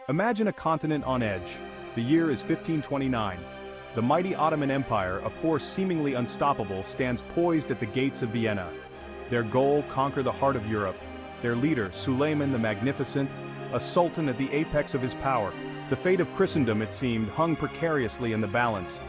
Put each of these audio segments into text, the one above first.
Imagine a continent on edge. The year is 1529. The mighty Ottoman Empire, a force seemingly unstoppable, stands poised at the gates of Vienna. Their goal: conquer the heart of Europe. Their leader, Suleiman the Magnificent, a sultan at the apex of his power. The fate of Christendom, it seemed, hung precariously in the balance.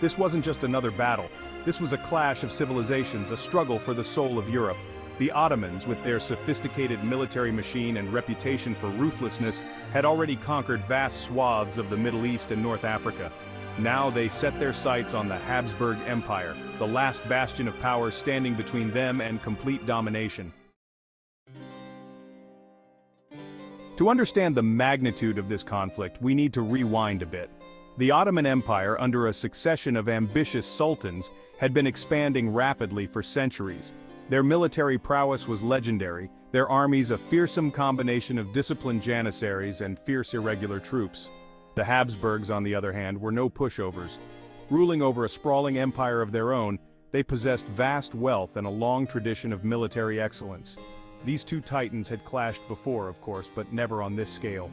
This wasn't just another battle. This was a clash of civilizations, a struggle for the soul of Europe. The Ottomans, with their sophisticated military machine and reputation for ruthlessness, had already conquered vast swaths of the Middle East and North Africa. Now they set their sights on the Habsburg Empire, the last bastion of power standing between them and complete domination. To understand the magnitude of this conflict, we need to rewind a bit. The Ottoman Empire, under a succession of ambitious sultans, had been expanding rapidly for centuries. Their military prowess was legendary, their armies a fearsome combination of disciplined janissaries and fierce irregular troops. The Habsburgs, on the other hand, were no pushovers. Ruling over a sprawling empire of their own, they possessed vast wealth and a long tradition of military excellence. These two titans had clashed before, of course, but never on this scale.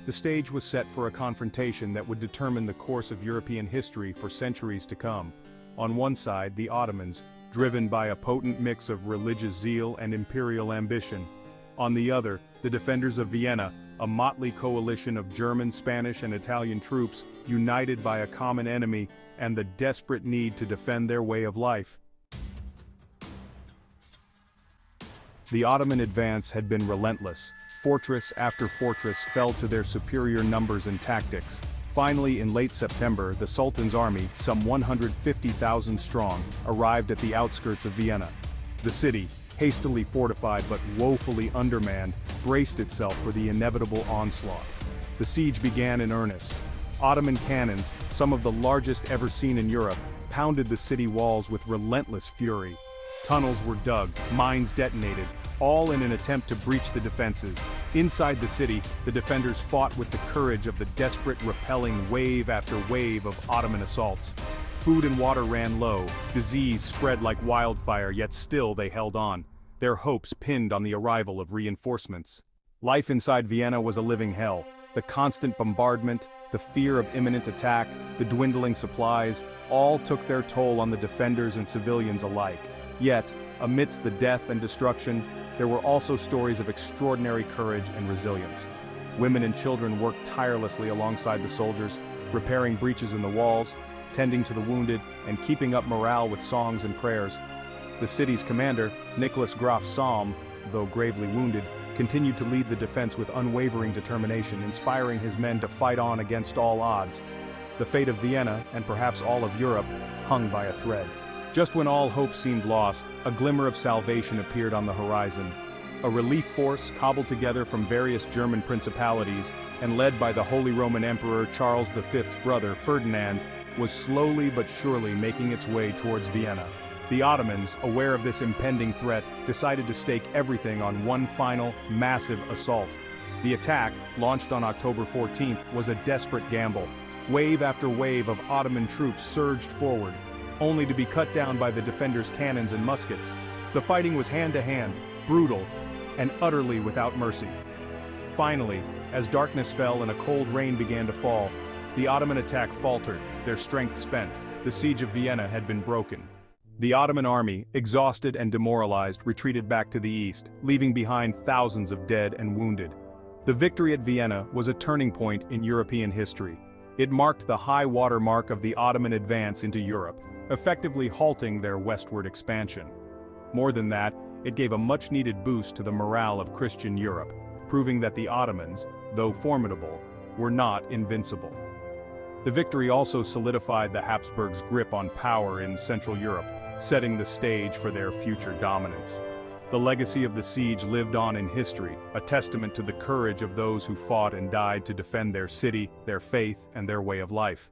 The stage was set for a confrontation that would determine the course of European history for centuries to come. On one side, the Ottomans, driven by a potent mix of religious zeal and imperial ambition. On the other, the defenders of Vienna, a motley coalition of German, Spanish, and Italian troops, united by a common enemy and the desperate need to defend their way of life. The Ottoman advance had been relentless. Fortress after fortress fell to their superior numbers and tactics. Finally, in late September, the Sultan's army, some 150,000 strong, arrived at the outskirts of Vienna. The city, hastily fortified but woefully undermanned, braced itself for the inevitable onslaught. The siege began in earnest. Ottoman cannons, some of the largest ever seen in Europe, pounded the city walls with relentless fury. Tunnels were dug, mines detonated, all in an attempt to breach the defenses. Inside the city, the defenders fought with the courage of the desperate, repelling wave after wave of Ottoman assaults. Food and water ran low, disease spread like wildfire, yet still they held on, their hopes pinned on the arrival of reinforcements. Life inside Vienna was a living hell. The constant bombardment, the fear of imminent attack, the dwindling supplies, all took their toll on the defenders and civilians alike. Yet, amidst the death and destruction, there were also stories of extraordinary courage and resilience. Women and children worked tirelessly alongside the soldiers, repairing breaches in the walls, tending to the wounded, and keeping up morale with songs and prayers. The city's commander, Nicholas Graf Salm, though gravely wounded, continued to lead the defense with unwavering determination, inspiring his men to fight on against all odds. The fate of Vienna, and perhaps all of Europe, hung by a thread. Just when all hope seemed lost, a glimmer of salvation appeared on the horizon. A relief force, cobbled together from various German principalities, and led by the Holy Roman Emperor Charles V's brother Ferdinand, was slowly but surely making its way towards Vienna. The Ottomans, aware of this impending threat, decided to stake everything on one final, massive assault. The attack, launched on October 14th, was a desperate gamble. Wave after wave of Ottoman troops surged forward, only to be cut down by the defenders' cannons and muskets. The fighting was hand-to-hand, brutal, and utterly without mercy. Finally, as darkness fell and a cold rain began to fall, the Ottoman attack faltered, their strength spent. The siege of Vienna had been broken. The Ottoman army, exhausted and demoralized, retreated back to the east, leaving behind thousands of dead and wounded. The victory at Vienna was a turning point in European history. It marked the high water mark of the Ottoman advance into Europe, effectively halting their westward expansion. More than that, it gave a much-needed boost to the morale of Christian Europe, proving that the Ottomans, though formidable, were not invincible. The victory also solidified the Habsburgs' grip on power in Central Europe, setting the stage for their future dominance. The legacy of the siege lived on in history, a testament to the courage of those who fought and died to defend their city, their faith, and their way of life.